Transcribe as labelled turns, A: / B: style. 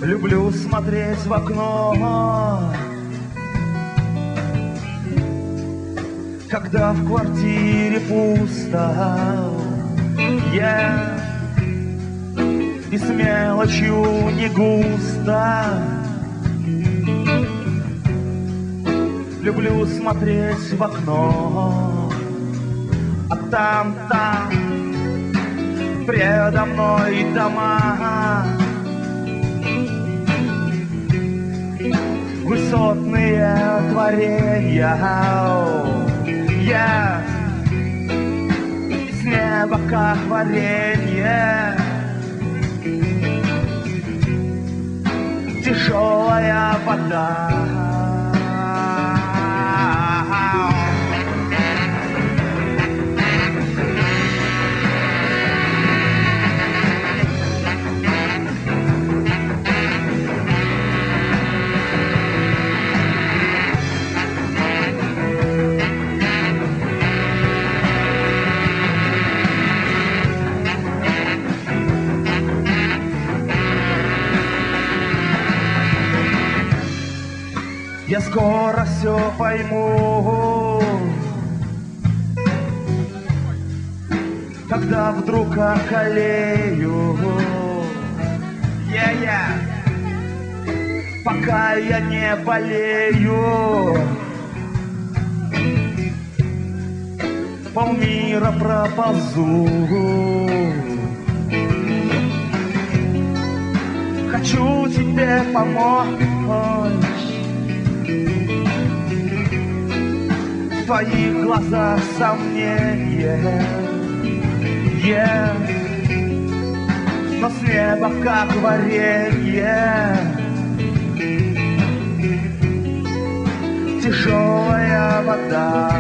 A: Люблю смотреть в окно, когда в квартире пусто, и с мелочью не густо. Люблю смотреть в окно, а там предо мной дома, высотные творения, с неба как варенье, тяжелая вода. Я скоро все пойму, когда вдруг околею, пока я не болею, полмира проползу. Хочу тебе помочь, в твоих глазах сомнения, но с неба как варенье, тяжелая вода.